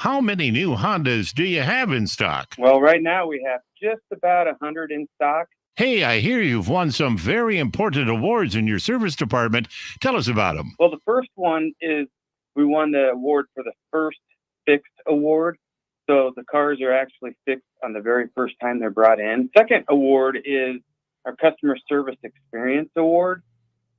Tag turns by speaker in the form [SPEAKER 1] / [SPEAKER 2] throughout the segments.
[SPEAKER 1] How many new Hondas do you have in stock?
[SPEAKER 2] Well, right now we have just about 100 in stock.
[SPEAKER 1] Hey, I hear you've won some very important awards in your service department. Tell us about them.
[SPEAKER 2] Well, the first one is we won the award for the first fixed award. So the cars are actually fixed on the very first time they're brought in. Second award is our Customer Service Experience Award.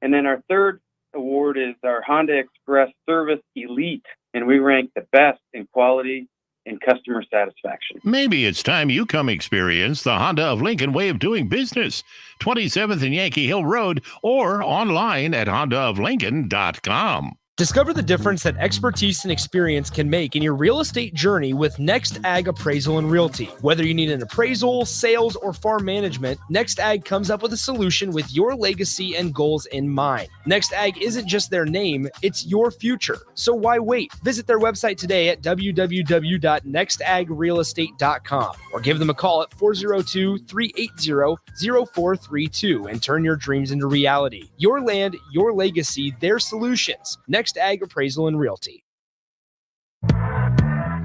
[SPEAKER 2] And then our third award is our Honda Express Service Elite. And we rank the best in quality and customer satisfaction.
[SPEAKER 1] Maybe it's time you come experience the Honda of Lincoln way of doing business. 27th and Yankee Hill Road or online at hondaoflincoln.com.
[SPEAKER 3] Discover the difference that expertise and experience can make in your real estate journey with Next Ag Appraisal and Realty. Whether you need an appraisal, sales, or farm management, Next Ag comes up with a solution with your legacy and goals in mind. Next Ag isn't just their name, it's your future. So why wait? Visit their website today at www.nextagrealestate.com or give them a call at 402-380-0432 and turn your dreams into reality. Your land, your legacy, their solutions. Next Ag Appraisal and Realty.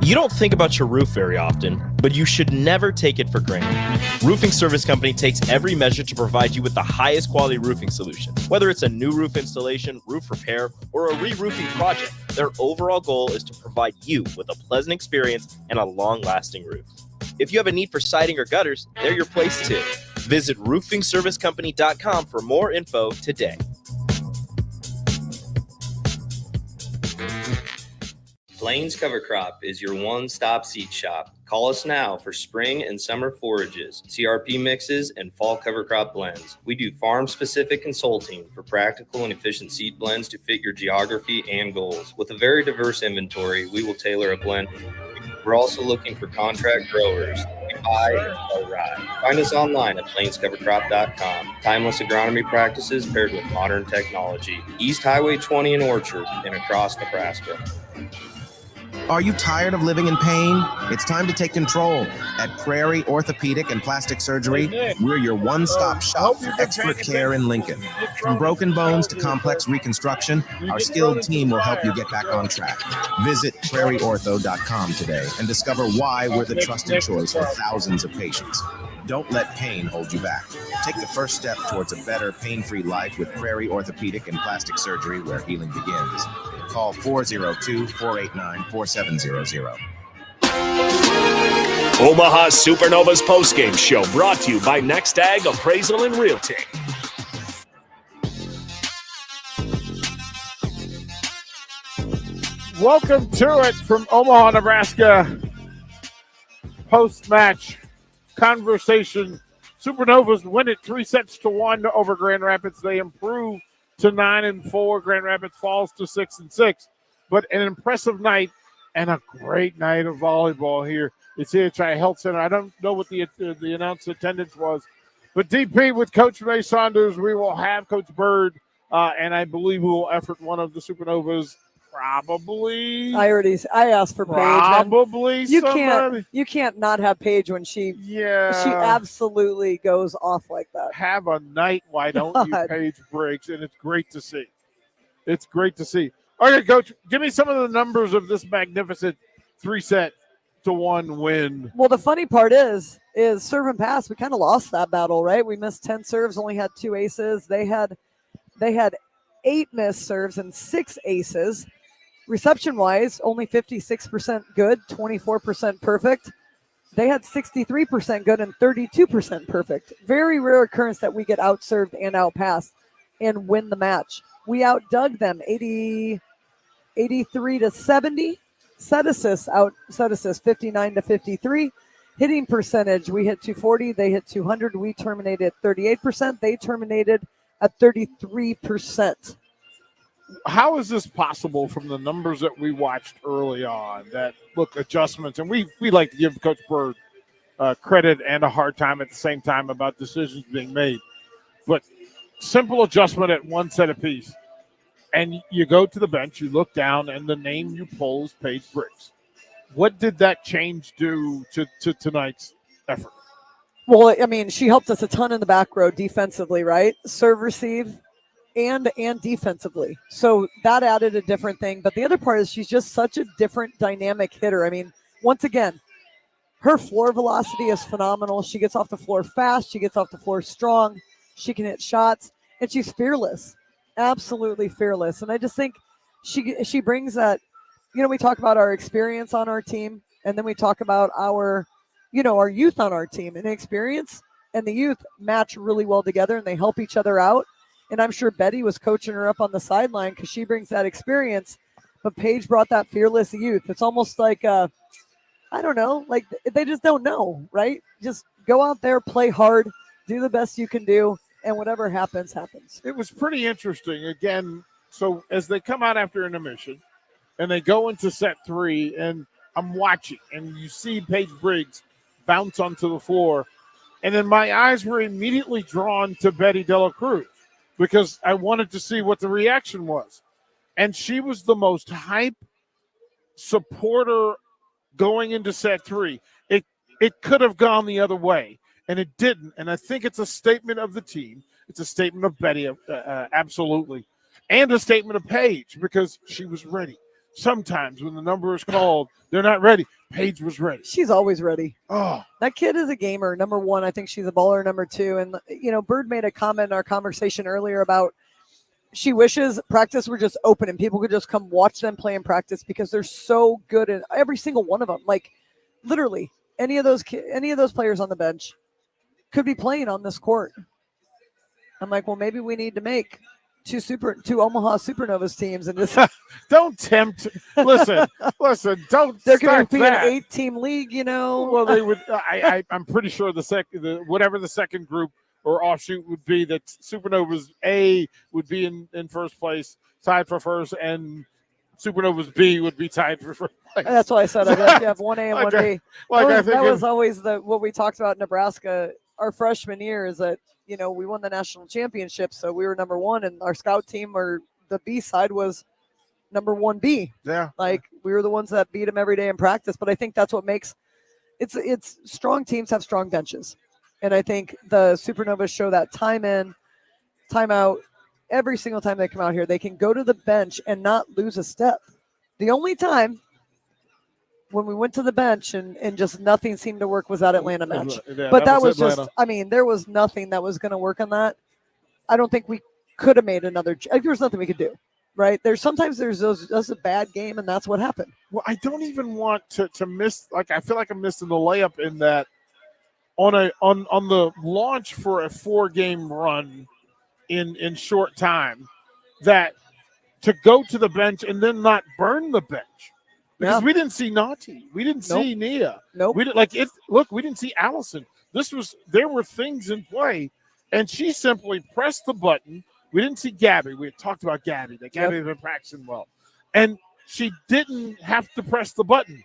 [SPEAKER 4] You don't think about your roof very often, but you should never take it for granted. Roofing Service Company takes every measure to provide you with the highest quality roofing solution. Whether it's a new roof installation, roof repair, or a re-roofing project, their overall goal is to provide you with a pleasant experience and a long-lasting roof. If you have a need for siding or gutters, they're your place too. Visit roofingservicecompany.com for more info today.
[SPEAKER 5] Plains Cover Crop is your one-stop seed shop. Call us now for spring and summer forages, CRP mixes, and fall cover crop blends. We do farm-specific consulting for practical and efficient seed blends to fit your geography and goals. With a very diverse inventory, we will tailor a blend. We're also looking for contract growers. We buy and sell rye. Find us online at plainscovercrop.com. Timeless agronomy practices paired with modern technology. East Highway 20 in Orchard and across Nebraska.
[SPEAKER 6] Are you tired of living in pain? It's time to take control. At Prairie Orthopedic and Plastic Surgery, we're your one-stop shop for expert care in Lincoln. From broken bones to complex reconstruction, our skilled team will help you get back on track. Visit prairieortho.com today and discover why we're the trusted choice for thousands of patients. Don't let pain hold you back. Take the first step towards a better pain-free life with Prairie Orthopedic and Plastic Surgery, where healing begins. Call 402-489-4700.
[SPEAKER 7] Omaha Supernovas postgame show brought to you by Next Ag Appraisal and Realty.
[SPEAKER 8] Welcome to it from Omaha, Nebraska. Post-match conversation. Supernovas win it 3-1 over Grand Rapids. They improve to 9-4. Grand Rapids falls to 6-6. But an impressive night and a great night of volleyball here at CHI Health Center. I don't know what the announced attendance was, but DP with Coach May Saunders, we will have Coach Bird, and I believe we will effort one of the Supernovas. Probably.
[SPEAKER 9] I asked for Paige.
[SPEAKER 8] Probably
[SPEAKER 9] You can't not have Paige when she absolutely goes off like that.
[SPEAKER 8] Have a night, why don't you, Paige Briggs? And it's great to see. It's great to see. All right, Coach, give me some of the numbers of this magnificent 3-1 win.
[SPEAKER 9] Well, the funny part is serve and pass. We kind of lost that battle, right? We missed 10 serves, only had 2 aces. They had 8 missed serves and 6 aces. Reception-wise, only 56% good, 24% perfect. They had 63% good and 32% perfect. Very rare occurrence that we get outserved and outpassed and win the match. We outdug them 83-70. Set assists 59-53. Hitting percentage, we hit 240, they hit 200. We terminated at 38%. They terminated at 33%.
[SPEAKER 8] How is this possible from the numbers that we watched early on? That look adjustments, and we like to give Coach Bird credit and a hard time at the same time about decisions being made. But simple adjustment at one set apiece, and you go to the bench, you look down, and the name you pull is Paige Briggs. What did that change do to tonight's effort?
[SPEAKER 9] Well, I mean, she helped us a ton in the back row defensively, right? Serve, receive, and defensively. So that added a different thing. But the other part is she's just such a different dynamic hitter. I mean, once again, her floor velocity is phenomenal. She gets off the floor fast. She gets off the floor strong. She can hit shots, and she's fearless, absolutely fearless. And I just think she brings that. You know, we talk about our experience on our team, and then we talk about our youth on our team. And the experience and the youth match really well together, and they help each other out. And I'm sure Betty was coaching her up on the sideline because she brings that experience, but Paige brought that fearless youth. It's almost like I don't know, like they just don't know, right? Just go out there, play hard, do the best you can do, and whatever happens, happens.
[SPEAKER 8] It was pretty interesting. Again, so as they come out after intermission and they go into set 3, and I'm watching, and you see Paige Briggs bounce onto the floor, and then my eyes were immediately drawn to Betty Dela Cruz because I wanted to see what the reaction was. And she was the most hype supporter going into set 3. It could have gone the other way, and it didn't. And I think it's a statement of the team. It's a statement of Betty, absolutely, and a statement of Paige because she was ready. Sometimes when the number is called, they're not ready. Paige was ready.
[SPEAKER 9] She's always ready.
[SPEAKER 8] Oh,
[SPEAKER 9] that kid is a gamer. Number one, I think she's a baller. Number two, and Bird made a comment in our conversation earlier about she wishes practice were just open and people could just come watch them play in practice because they're so good at every single one of them. Like literally any of those players on the bench could be playing on this court. I'm like, well, maybe we need to make two Omaha Supernovas teams and just
[SPEAKER 8] don't tempt. Listen, don't.
[SPEAKER 9] They're going to be
[SPEAKER 8] that.
[SPEAKER 9] an 8-team league,
[SPEAKER 8] Well, they would. I'm pretty sure whatever the second group or offshoot would be, that Supernovas A would be in first place, tied for first, and Supernovas B would be tied for first place.
[SPEAKER 9] That's why I said I guess you have 1A and 1B. That was always what we talked about in Nebraska our freshman year, is that we won the national championship, so we were number one, and our scout team, or the B side, was number 1B.
[SPEAKER 8] Yeah,
[SPEAKER 9] like we were the ones that beat them every day in practice. But I think that's what makes it's strong teams have strong benches, and I think the Supernovas show that time in, time out. Every single time they come out here, they can go to the bench and not lose a step. The only time when we went to the bench and just nothing seemed to work was that Atlanta match.
[SPEAKER 8] Yeah,
[SPEAKER 9] but that was
[SPEAKER 8] Atlanta.
[SPEAKER 9] just, there was nothing that was going to work on that. I don't think we could have made another. There was nothing we could do, right? That's a bad game, and that's what happened.
[SPEAKER 8] Well, I don't even want to miss. Like, I feel like I'm missing the layup in that on the launch for a 4-game run in short time, that to go to the bench and then not burn the bench. Because we didn't see Naughty. We didn't see Nia.
[SPEAKER 9] Nope.
[SPEAKER 8] We didn't see Allison. There were things in play, and she simply pressed the button. We didn't see Gabby. We had talked about Gabby. That Gabby had been practicing well. And she didn't have to press the button.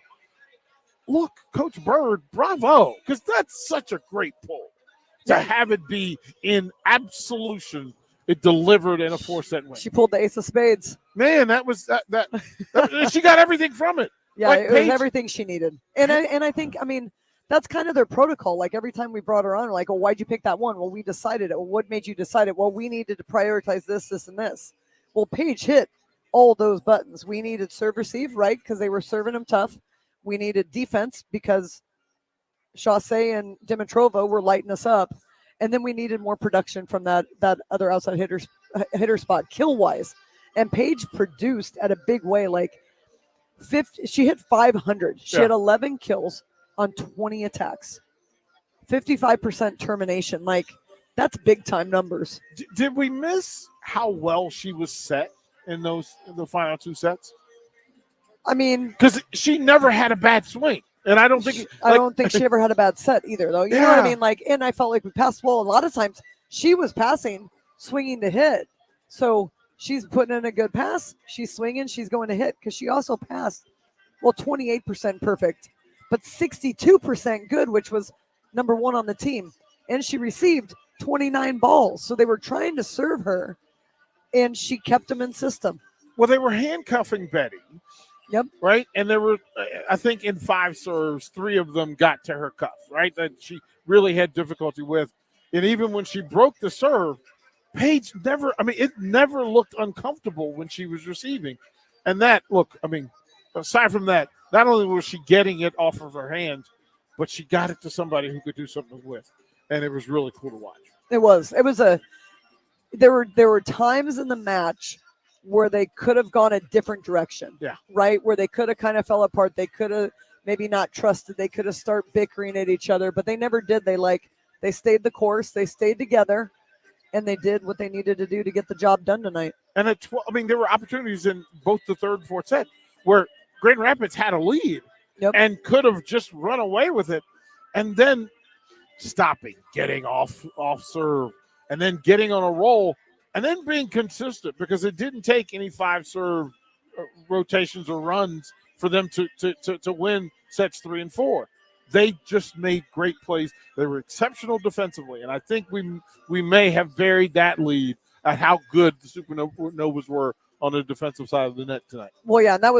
[SPEAKER 8] Look, Coach Bird, bravo. Because that's such a great pull. To have it be in absolution, it delivered in a 4-set win.
[SPEAKER 9] She pulled the ace of spades.
[SPEAKER 8] Man, that was that she got everything from it.
[SPEAKER 9] Yeah, it was everything she needed. And I think, that's kind of their protocol. Like every time we brought her on, like, oh, why'd you pick that one? Well, we decided it. Well, what made you decide it? Well, we needed to prioritize this, this, and this. Well, Paige hit all those buttons. We needed serve receive, right? Because they were serving them tough. We needed defense because Chausse and Dimitrova were lighting us up. And then we needed more production from that other outside hitter spot, kill-wise. And Paige produced at a big way. Like, she hit 500. She had 11 kills on 20 attacks. 55% termination. Like, that's big-time numbers.
[SPEAKER 8] Did we miss how well she was set in the final 2 sets? Because she never had a bad swing. And I don't think
[SPEAKER 9] she ever had a bad set either, though. You know what I mean? Like, and I felt like we passed well. A lot of times she was passing, swinging to hit. So she's putting in a good pass. She's swinging. She's going to hit because she also passed, 28% perfect, but 62% good, which was number 1 on the team. And she received 29 balls. So they were trying to serve her, and she kept them in system.
[SPEAKER 8] Well, they were handcuffing Betty.
[SPEAKER 9] Yep.
[SPEAKER 8] Right. And there were, I think, in 5 serves, 3 of them got to her cuff, right? That she really had difficulty with. And even when she broke the serve, Paige never, it never looked uncomfortable when she was receiving. And that, look, aside from that, not only was she getting it off of her hands, but she got it to somebody who could do something with. And it was really cool to watch.
[SPEAKER 9] It was there were times in the match where they could have gone a different direction.
[SPEAKER 8] Yeah.
[SPEAKER 9] Right? Where they could have kind of fell apart. They could have maybe not trusted. They could have started bickering at each other, but they never did. They stayed the course. They stayed together, and they did what they needed to do to get the job done tonight.
[SPEAKER 8] And there were opportunities in both the third and fourth set where Grand Rapids had a lead and could have just run away with it, and then stopping, getting off serve, and then getting on a roll, and then being consistent, because it didn't take any 5-serve rotations or runs for them to win sets 3 and 4. They just made great plays. They were exceptional defensively, and I think we may have buried that lead at how good the Supernovas were on the defensive side of the net tonight.
[SPEAKER 9] Well, yeah, and that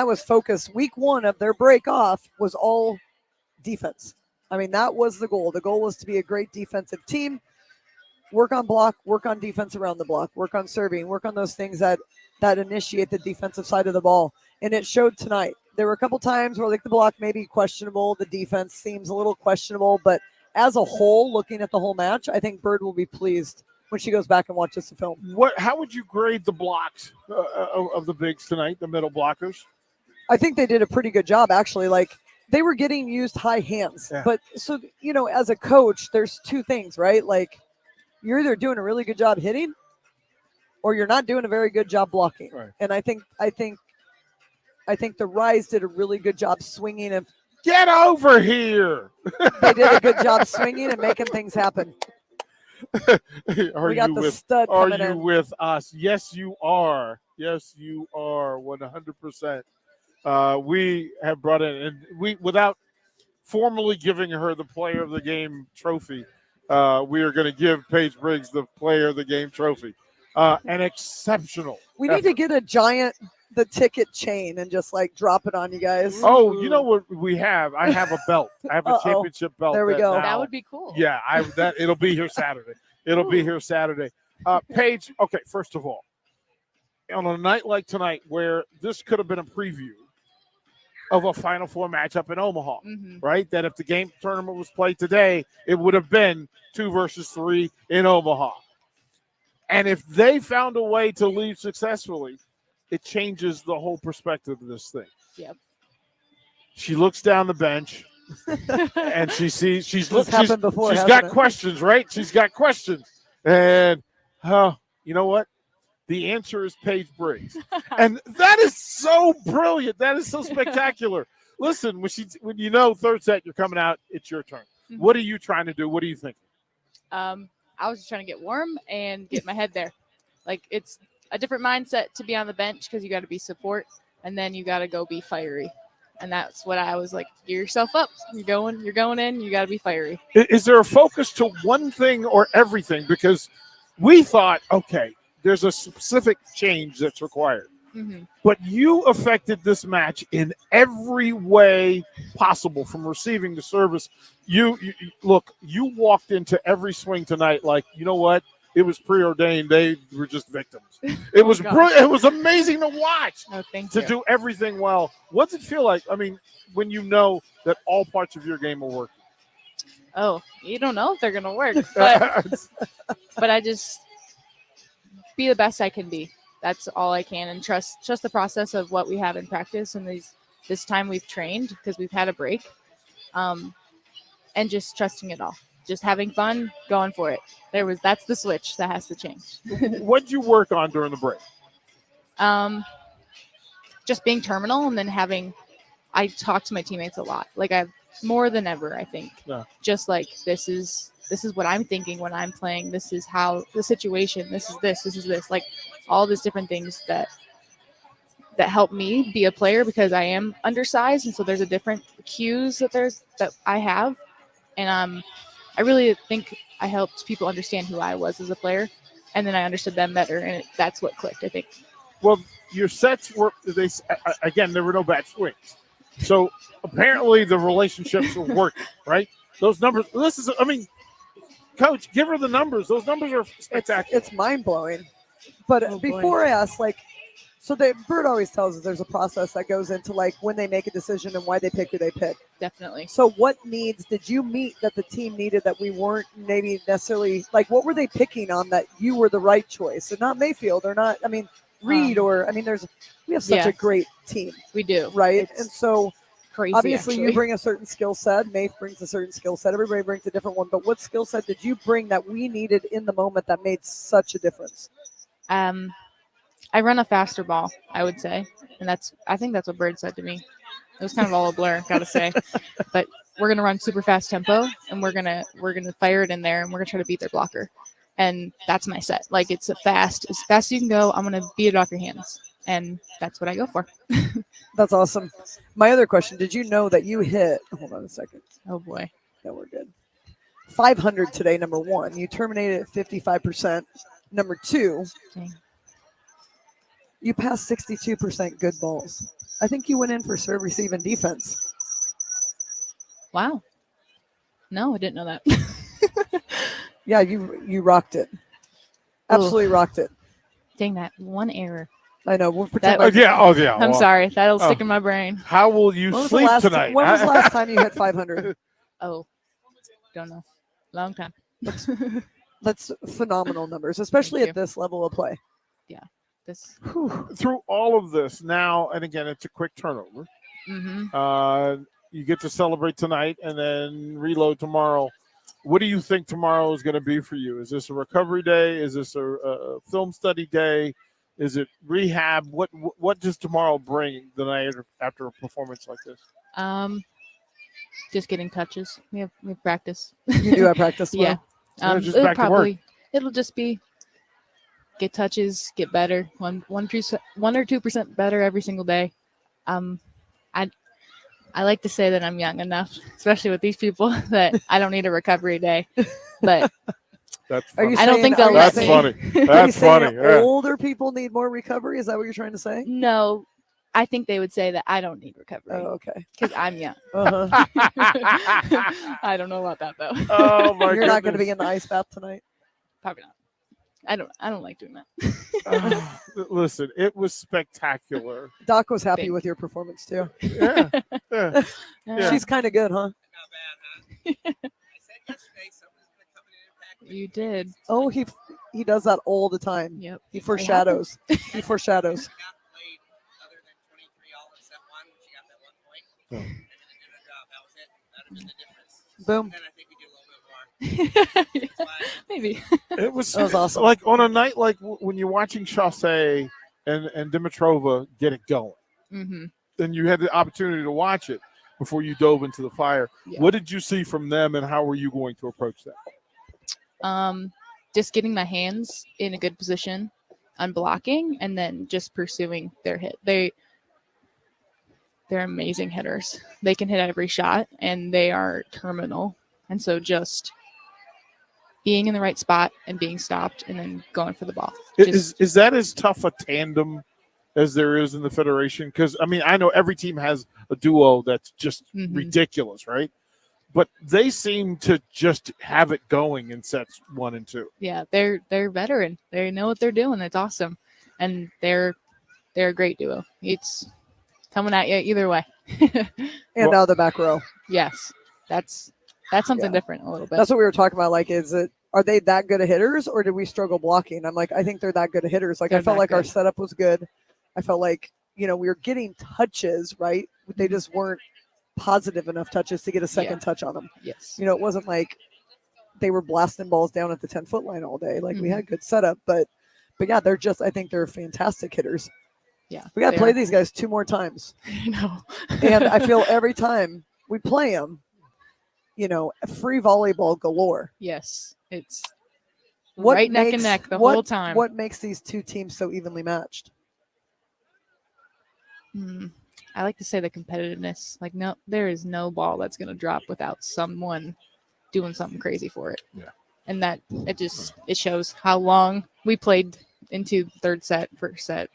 [SPEAKER 9] was focused. Week 1 of their break off was all defense. That was the goal. The goal was to be a great defensive team. Work on block, work on defense around the block, work on serving, work on those things that initiate the defensive side of the ball. And it showed tonight. There were a couple times where the block may be questionable. The defense seems a little questionable. But as a whole, looking at the whole match, I think Bird will be pleased when she goes back and watches the film.
[SPEAKER 8] How would you grade the blocks of the bigs tonight, the middle blockers?
[SPEAKER 9] I think they did a pretty good job, actually. They were getting used high hands.
[SPEAKER 8] Yeah.
[SPEAKER 9] But so, as a coach, there's two things, right? You're either doing a really good job hitting or you're not doing a very good job blocking.
[SPEAKER 8] Right.
[SPEAKER 9] And I think the Rise did a really good job swinging, and
[SPEAKER 8] get over here.
[SPEAKER 9] They did a good job swinging and making things happen.
[SPEAKER 8] Are you with us? Yes, you are. Yes, you are. 100%. We have brought in, and without formally giving her the Player of the Game trophy, we are going to give Paige Briggs the Player of the Game trophy. An exceptional.
[SPEAKER 9] We need to get the ticket chain and just drop it on you guys.
[SPEAKER 8] Oh, you know what we have? I have a belt. I have a championship belt.
[SPEAKER 9] There we go.
[SPEAKER 10] That would be cool.
[SPEAKER 8] Yeah, it'll be here Saturday. It'll be here Saturday. Paige, okay, first of all, on a night like tonight where this could have been a preview of a Final Four matchup in Omaha, right? That if the game tournament was played today, it would have been 2 versus 3 in Omaha. And if they found a way to leave successfully, it changes the whole perspective of this thing.
[SPEAKER 10] Yep.
[SPEAKER 8] She looks down the bench and she sees she's
[SPEAKER 9] got
[SPEAKER 8] got questions, right? She's got questions. And you know what? The answer is Paige Briggs. And that is so brilliant. That is so spectacular. Listen, when you know third set you're coming out, it's your turn. What are you trying to do? What are you thinking?
[SPEAKER 10] I was just trying to get warm and get my head there. It's a different mindset to be on the bench because you got to be support, and then you got to go be fiery. And that's what I was like, gear yourself up. You're going in, you got to be fiery.
[SPEAKER 8] Is there a focus to one thing or everything? Because we thought, okay, there's a specific change that's required. But you affected this match in every way possible, from receiving to service. You walked into every swing tonight like, you know what? It was preordained. They were just victims. It was brilliant. It was amazing to watch.
[SPEAKER 10] Oh, thank
[SPEAKER 8] to
[SPEAKER 10] you.
[SPEAKER 8] do everything well. What's it feel like? When you know that all parts of your game are working.
[SPEAKER 10] Oh, you don't know if they're gonna work, but I just be the best I can be. That's all I can, and trust the process of what we have in practice and this time we've trained because we've had a break, and just trusting it all, just having fun, going for it. That's the switch that has to change.
[SPEAKER 8] What'd you work on during the break?
[SPEAKER 10] Just being terminal, and then I talk to my teammates a lot, I've more than ever, I think.
[SPEAKER 8] Yeah.
[SPEAKER 10] Just this is what I'm thinking when I'm playing. This is how the situation. This is this. All these different things that help me be a player because I am undersized, and so there's a different cues that I have, and I really think I helped people understand who I was as a player, and then I understood them better, and that's what clicked, I think.
[SPEAKER 8] Well, your sets were there were no bad swings, so apparently the relationships were working, right? Those numbers. Coach, give her the numbers. Those numbers are spectacular.
[SPEAKER 9] It's mind blowing. But before I ask, like, so Bert always tells us there's a process that goes into like when they make a decision and why they pick who they pick.
[SPEAKER 10] Definitely.
[SPEAKER 9] So what needs did you meet that the team needed that we weren't maybe necessarily like? What were they picking on that you were the right choice and not Mayfield or not? I mean, Reed or I mean, we have such a great team.
[SPEAKER 10] We do,
[SPEAKER 9] right?
[SPEAKER 10] It's
[SPEAKER 9] and so
[SPEAKER 10] crazy.
[SPEAKER 9] Obviously,
[SPEAKER 10] actually.
[SPEAKER 9] you bring a certain skill set. Maeve brings a certain skill set. Everybody brings a different one. But what skill set did you bring that we needed in the moment that made such a difference?
[SPEAKER 10] I run a faster ball, I would say, and I think that's what Bird said to me. It was kind of all a blur, gotta say. But we're gonna run super fast tempo, and we're gonna fire it in there, and we're gonna try to beat their blocker. And that's my set. Like it's as fast as you can go. I'm gonna beat it off your hands, and that's what I go for.
[SPEAKER 9] That's awesome. My other question: did you know that you hit? Hold on a second.
[SPEAKER 10] Oh boy.
[SPEAKER 9] Yeah, we're good. 500 today. Number one, you terminated at 55%. Number two.
[SPEAKER 10] Dang.
[SPEAKER 9] You passed 62% good balls. I think you went in for serve, receive, and defense.
[SPEAKER 10] Wow. No, I didn't know that.
[SPEAKER 9] Yeah, you rocked it. Absolutely rocked it.
[SPEAKER 10] Dang, that one error.
[SPEAKER 9] I know. We'll pretend
[SPEAKER 10] I'm sorry. That'll stick in my brain.
[SPEAKER 8] How will you sleep tonight?
[SPEAKER 9] When was the last time you hit 500?
[SPEAKER 10] Oh, don't know. Long time.
[SPEAKER 9] That's phenomenal numbers, especially at this level of play.
[SPEAKER 10] Yeah.
[SPEAKER 8] Through all of this now, and again, it's a quick turnover.
[SPEAKER 10] Mm-hmm.
[SPEAKER 8] You get to celebrate tonight and then reload tomorrow. What do you think tomorrow is going to be for you? Is this a recovery day? Is this a film study day? Is it rehab? What does tomorrow bring the night after a performance like this?
[SPEAKER 10] Just getting touches. We have practice.
[SPEAKER 9] You do have practice tomorrow?
[SPEAKER 10] Yeah. It'll just be get touches, get better, 1 or 2% better every single day. I like to say that I'm young enough, especially with these people, that I don't need a recovery day. But I don't think they'll let me.
[SPEAKER 8] Funny. That's funny.
[SPEAKER 9] Older people need more recovery. Is that what you're trying to say?
[SPEAKER 10] No, I think they would say that I don't need recovery.
[SPEAKER 9] Oh, okay.
[SPEAKER 10] Because I'm young.
[SPEAKER 9] Uh-huh.
[SPEAKER 10] I don't know about that though.
[SPEAKER 8] Oh my!
[SPEAKER 9] You're not going to be in the ice bath tonight.
[SPEAKER 10] Probably not. I don't like doing that.
[SPEAKER 8] Listen, it was spectacular.
[SPEAKER 9] Doc was happy with your performance too.
[SPEAKER 8] Yeah.
[SPEAKER 9] She's kind of good, huh?
[SPEAKER 11] Not bad, huh? I said yesterday someone's going to come in and impact.
[SPEAKER 10] You did.
[SPEAKER 9] Oh, he does that all the time.
[SPEAKER 10] Yep.
[SPEAKER 9] He foreshadows. He foreshadows.
[SPEAKER 11] Other than 23 all in set one, when she got that 1 point, and then did a drop. That was it. That would have been the difference.
[SPEAKER 9] Boom.
[SPEAKER 11] Then I think we do a little bit more.
[SPEAKER 10] Maybe.
[SPEAKER 8] It was
[SPEAKER 9] awesome.
[SPEAKER 8] Like on a night like when you're watching Chaussee and Dimitrova get it going, then you had the opportunity to watch it before you dove into the fire. Yeah. What did you see from them, and how were you going to approach that?
[SPEAKER 10] Just getting my hands in a good position on blocking, and then just pursuing their hit. They're amazing hitters. They can hit every shot, and they are terminal. And so just being in the right spot and being stopped and then going for the ball.
[SPEAKER 8] Is that as tough a tandem as there is in the Federation? Because, I mean, I know every team has a duo that's just ridiculous, right? But they seem to just have it going in sets 1 and 2.
[SPEAKER 10] Yeah, they're veteran. They know what they're doing. It's awesome. And they're a great duo. It's coming at you either way.
[SPEAKER 9] And now the back row.
[SPEAKER 10] Yes. That's something different a little bit.
[SPEAKER 9] That's what we were talking about. Like, are they that good of hitters, or did we struggle blocking? I'm like, I think they're that good of hitters. Like, I felt like our setup was good. I felt like, we were getting touches, right? They just weren't positive enough touches to get a second touch on them.
[SPEAKER 10] Yes.
[SPEAKER 9] It wasn't like they were blasting balls down at the 10-foot line all day. Like, we had good setup, but yeah, I think they're fantastic hitters.
[SPEAKER 10] Yeah.
[SPEAKER 9] We got to play these guys 2 more times.
[SPEAKER 10] I know.
[SPEAKER 9] And I feel every time we play them, free volleyball galore.
[SPEAKER 10] Yes. It's right neck and neck the whole time.
[SPEAKER 9] What makes these 2 teams so evenly matched?
[SPEAKER 10] I like to say the competitiveness. Like, no, there is no ball that's going to drop without someone doing something crazy for it.
[SPEAKER 8] Yeah.
[SPEAKER 10] And that it shows how long we played into third set, first set.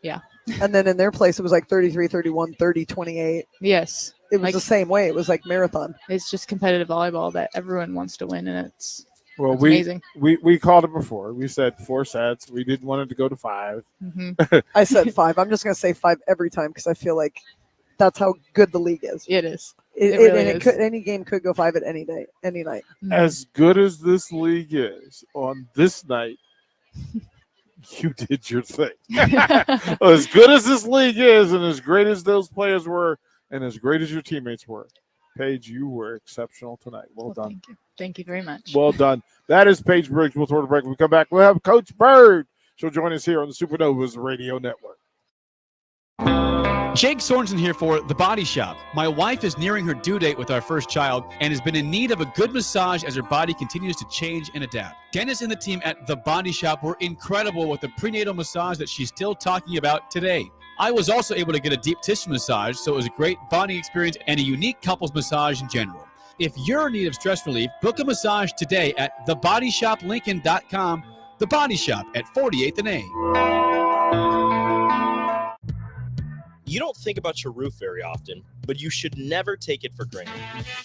[SPEAKER 10] Yeah.
[SPEAKER 9] And then in their place, it was like 33-31, 30-28.
[SPEAKER 10] Yes.
[SPEAKER 9] It was the same way. It was like marathon.
[SPEAKER 10] It's just competitive volleyball that everyone wants to win, and
[SPEAKER 8] Well,
[SPEAKER 10] That's amazing.
[SPEAKER 8] we called it before. We said 4 sets. We didn't want it to go to 5.
[SPEAKER 9] I said 5. I'm just going to say 5 every time because I feel like that's how good the league is.
[SPEAKER 10] It is. It really is.
[SPEAKER 9] Any game could go 5 at any day, any night.
[SPEAKER 8] As good as this league is on this night, you did your thing. As good as this league is, and as great as those players were, and as great as your teammates were, Paige, you were exceptional tonight. Well done.
[SPEAKER 10] Thank you. Thank you very much.
[SPEAKER 8] Well done. That is Paige Briggs. We'll throw the break. When we come back, we'll have Coach Bird. She'll join us here on the Supernovas Radio Network.
[SPEAKER 12] Jake Sorensen here for The Body Shop. My wife is nearing her due date with our first child and has been in need of a good massage as her body continues to change and adapt. Dennis and the team at The Body Shop were incredible with the prenatal massage that she's still talking about today. I was also able to get a deep tissue massage, so it was a great bonding experience and a unique couples massage in general. If you're in need of stress relief, book a massage today at thebodyshoplincoln.com. The Body Shop at 48th and A.
[SPEAKER 4] You don't think about your roof very often, but you should never take it for granted.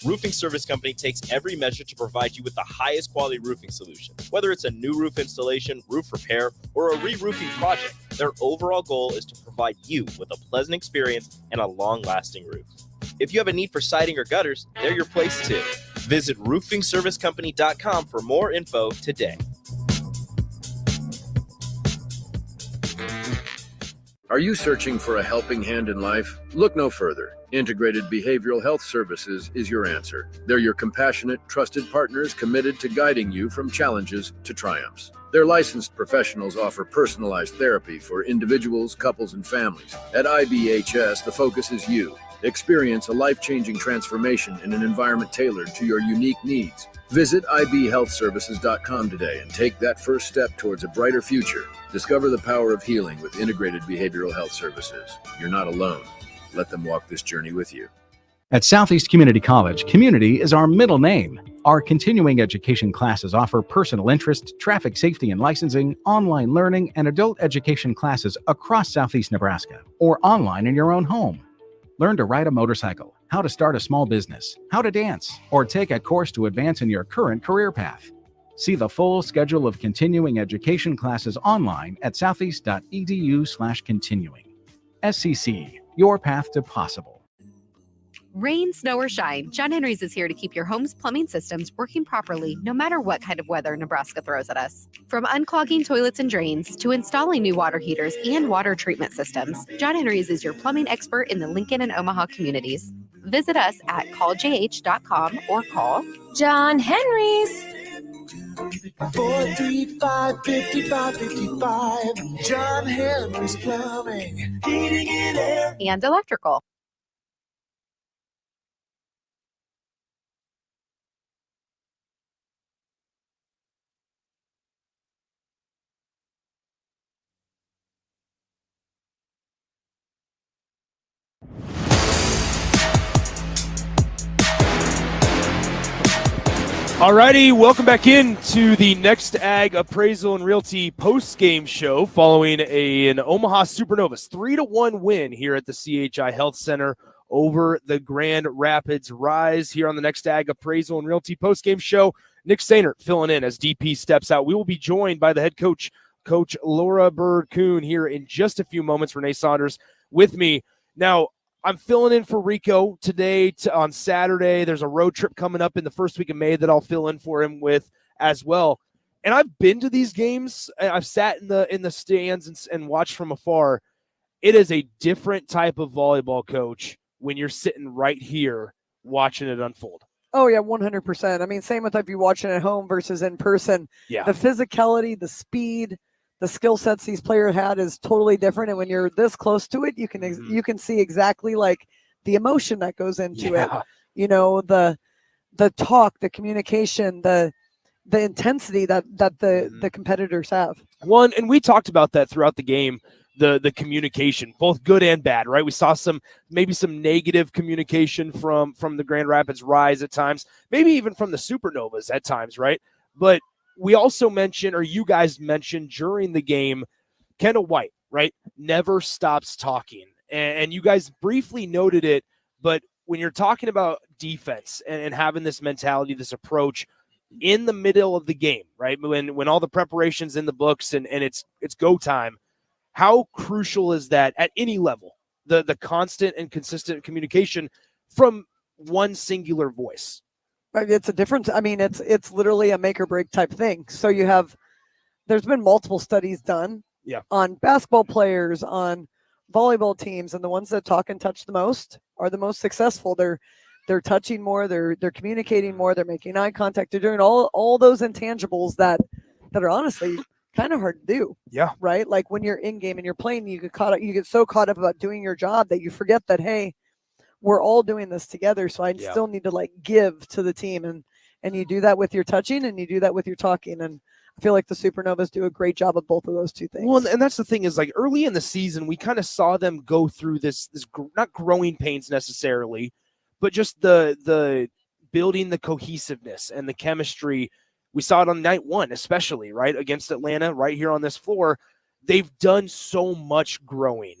[SPEAKER 4] Roofing Service Company takes every measure to provide you with the highest quality roofing solution. Whether it's a new roof installation, roof repair, or a re-roofing project, their overall goal is to provide you with a pleasant experience and a long-lasting roof. If you have a need for siding or gutters, they're your place too. Visit roofingservicecompany.com for more info today.
[SPEAKER 13] Are you searching for a helping hand in life? Look no further. Integrated Behavioral Health Services is your answer. They're your compassionate, trusted partners committed to guiding you from challenges to triumphs. Their licensed professionals offer personalized therapy for individuals, couples, and families. At IBHS, the focus is you. Experience a life-changing transformation in an environment tailored to your unique needs. Visit ibhealthservices.com today and take that first step towards a brighter future. Discover the power of healing with Integrated Behavioral Health Services. You're not alone. Let them walk this journey with you.
[SPEAKER 14] At Southeast Community College, community is our middle name. Our continuing education classes offer personal interest, traffic safety and licensing, online learning, and adult education classes across Southeast Nebraska or online in your own home. Learn to ride a motorcycle, how to start a small business, how to dance, or take a course to advance in your current career path. See the full schedule of continuing education classes online at southeast.edu/continuing. SCC, your path to possible.
[SPEAKER 15] Rain, snow, or shine, John Henry's is here to keep your home's plumbing systems working properly no matter what kind of weather Nebraska throws at us. From unclogging toilets and drains to installing new water heaters and water treatment systems, John Henry's is your plumbing expert in the Lincoln and Omaha communities. Visit us at calljh.com or call John Henry's.
[SPEAKER 16] 435-5555. John Henry's Plumbing, Heating and Air,
[SPEAKER 15] and Electrical.
[SPEAKER 3] Alrighty, welcome back into the Next Ag Appraisal and Realty post-game show following an Omaha Supernovas 3-1 win here at the CHI Health Center over the Grand Rapids Rise here on the Next Ag Appraisal and Realty post-game show. Nick Sainert filling in as DP steps out. We will be joined by the head coach, Coach Laura Bird-Kuhn, here in just a few moments. Renee Saunders with me. Now, I'm filling in for Rico today on Saturday. There's a road trip coming up in the first week of May that I'll fill in for him with as well. And I've been to these games. I've sat in the stands and watched from afar. It is a different type of volleyball, Coach, when you're sitting right here watching it unfold.
[SPEAKER 9] Oh, yeah, 100%. I mean, same with if you're watching at home versus in person.
[SPEAKER 3] Yeah.
[SPEAKER 9] The physicality, the speed, the skill sets these players had is totally different. And when you're this close to it, you can see exactly like the emotion that goes into it. You know, the talk, the communication, the intensity that the competitors have.
[SPEAKER 3] And we talked about that throughout the game, the communication, both good and bad, right? We saw maybe some negative communication from the Grand Rapids Rise at times, maybe even from the Supernovas at times, right? But we also mentioned, or you guys mentioned during the game, Kendall White, right? Never stops talking. And you guys briefly noted it, but when you're talking about defense and having this mentality, this approach, in the middle of the game, right? When all the preparation's in the books and it's go time, how crucial is that at any level? The constant and consistent communication from one singular voice.
[SPEAKER 9] Right, it's a difference. I mean, it's literally a make or break type thing. So there's been multiple studies done on basketball players, on volleyball teams, and the ones that talk and touch the most are the most successful. They're touching more, they're communicating more, they're making eye contact, they're doing all those intangibles that are honestly kind of hard to do.
[SPEAKER 3] Yeah.
[SPEAKER 9] Right? Like when you're in game and you're playing, you get so caught up about doing your job that you forget that, hey, we're all doing this together. So I still need to like give to the team. And you do that with your touching and you do that with your talking. And I feel like the Supernovas do a great job of both of those two things.
[SPEAKER 3] Well, and that's the thing is like early in the season, we kind of saw them go through this not growing pains necessarily, but just the building the cohesiveness and the chemistry. We saw it on night one, especially right against Atlanta right here on this floor. They've done so much growing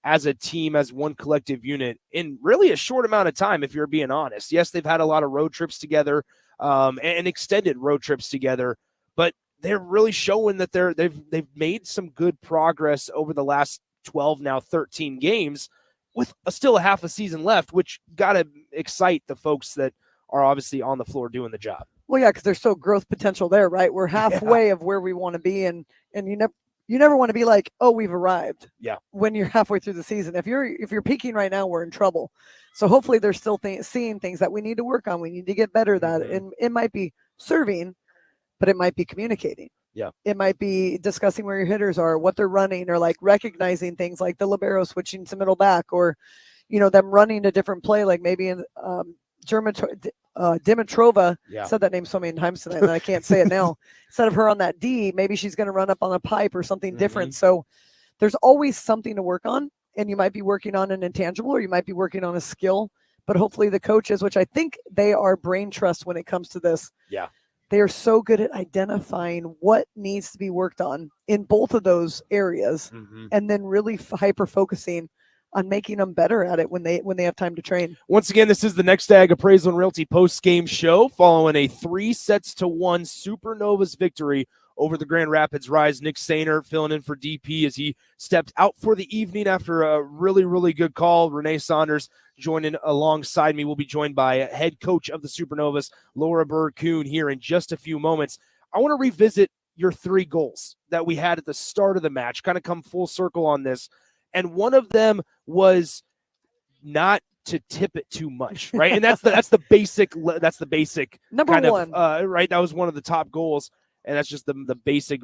[SPEAKER 3] as a team, as one collective unit in really a short amount of time, if you're being honest. Yes, they've had a lot of road trips together and extended road trips together, but they're really showing that they've made some good progress over the last 12, now 13 games with still a half a season left, which got to excite the folks that are obviously on the floor doing the job.
[SPEAKER 9] Well, yeah, because there's still growth potential there, right? We're halfway of where we want to be, and you never want to be like, oh, we've arrived.
[SPEAKER 3] Yeah.
[SPEAKER 9] When you're halfway through the season, if you're peaking right now, we're in trouble. So hopefully they're still seeing things that we need to work on. We need to get better at that. And it might be serving, but it might be communicating.
[SPEAKER 3] Yeah.
[SPEAKER 9] It might be discussing where your hitters are, what they're running, or like recognizing things like the libero switching to middle back, or them running a different play, like maybe in Dimitrova said that name so many times tonight that I can't say it now. Instead of her on that D, maybe she's going to run up on a pipe or something different. So there's always something to work on, and you might be working on an intangible or you might be working on a skill, but hopefully the coaches, which I think they are brain trust when it comes to this.
[SPEAKER 3] Yeah.
[SPEAKER 9] They are so good at identifying what needs to be worked on in both of those areas and then really hyper focusing on making them better at it when they have time to train.
[SPEAKER 3] Once again, this is the Next Ag Appraisal and Realty post-game show following a 3-1 Supernovas victory over the Grand Rapids Rise. Nick Sainer filling in for DP as he stepped out for the evening after a really, really good call. Renee Saunders joining alongside me. We'll be joined by head coach of the Supernovas, Laura Burr-Kuhn, here in just a few moments. I want to revisit your 3 goals that we had at the start of the match, kind of come full circle on this. And one of them was not to tip it too much, right? And that's the basic
[SPEAKER 9] number
[SPEAKER 3] kind
[SPEAKER 9] one,
[SPEAKER 3] right? That was one of the top goals, and that's just the basic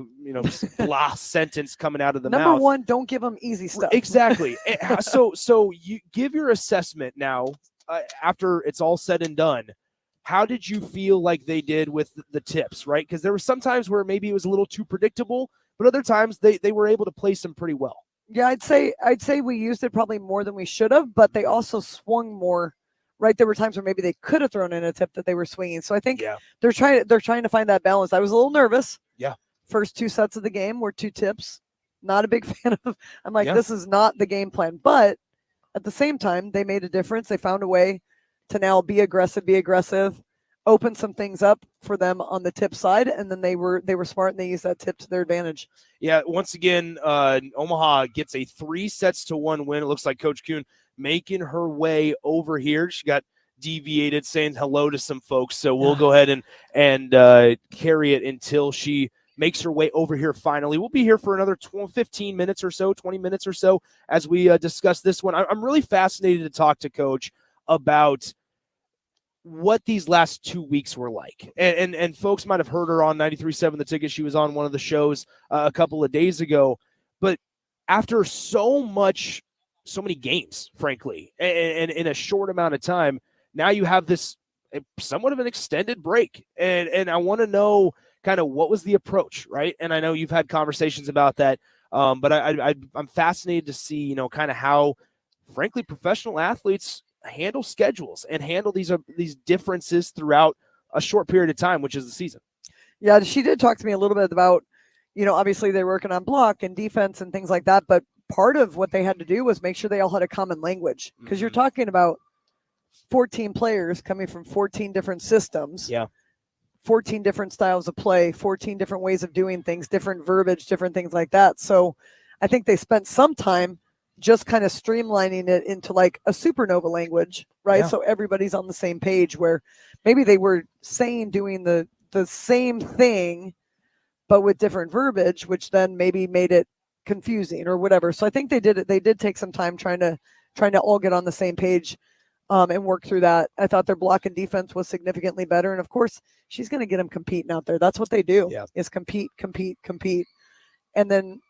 [SPEAKER 3] blah sentence coming out of the mouth.
[SPEAKER 9] Number one, don't give them easy stuff.
[SPEAKER 3] Exactly. So you give your assessment now after it's all said and done. How did you feel like they did with the tips, right? Because there were some times where maybe it was a little too predictable, but other times they were able to place them pretty well.
[SPEAKER 9] Yeah, I'd say we used it probably more than we should have, but they also swung more, right? There were times where maybe they could have thrown in a tip that they were swinging. So I think they're trying to find that balance. I was a little nervous.
[SPEAKER 3] Yeah.
[SPEAKER 9] First 2 sets of the game were 2 tips. Not a big fan of. I'm like, this is not the game plan. But at the same time, they made a difference. They found a way to now be aggressive, open some things up for them on the tip side, and then they were smart and they used that tip to their advantage.
[SPEAKER 3] Yeah, once again, Omaha gets a 3-1 win. It looks like Coach Kuhn making her way over here. She got deviated, saying hello to some folks, so we'll go ahead and carry it until she makes her way over here finally. We'll be here for another 15 minutes or so, 20 minutes or so as we discuss this one. I'm really fascinated to talk to Coach about what these last 2 weeks were like. And folks might have heard her on 93.7 The Ticket. She was on one of the shows a couple of days ago. But after so many games, frankly, and in a short amount of time, now you have this somewhat of an extended break. And I want to know kind of what was the approach, right? And I know you've had conversations about that. But I'm fascinated to see, kind of how, frankly, professional athletes handle schedules and handle these differences throughout a short period of time, which is the season.
[SPEAKER 9] Yeah, she did talk to me a little bit about, obviously they're working on block and defense and things like that, but part of what they had to do was make sure they all had a common language, because you're talking about 14 players coming from 14 different systems.
[SPEAKER 3] Yeah.
[SPEAKER 9] 14 different styles of play, 14 different ways of doing things, different verbiage, different things like that. So I think they spent some time just kind of streamlining it into like a Supernova language, right?
[SPEAKER 3] Yeah.
[SPEAKER 9] So everybody's on the same page, where maybe they were doing the same thing, but with different verbiage, which then maybe made it confusing or whatever. So I think they did take some time trying to all get on the same page and work through that. I thought their block and defense was significantly better. And of course, she's going to get them competing out there. That's what they do, is compete. And then,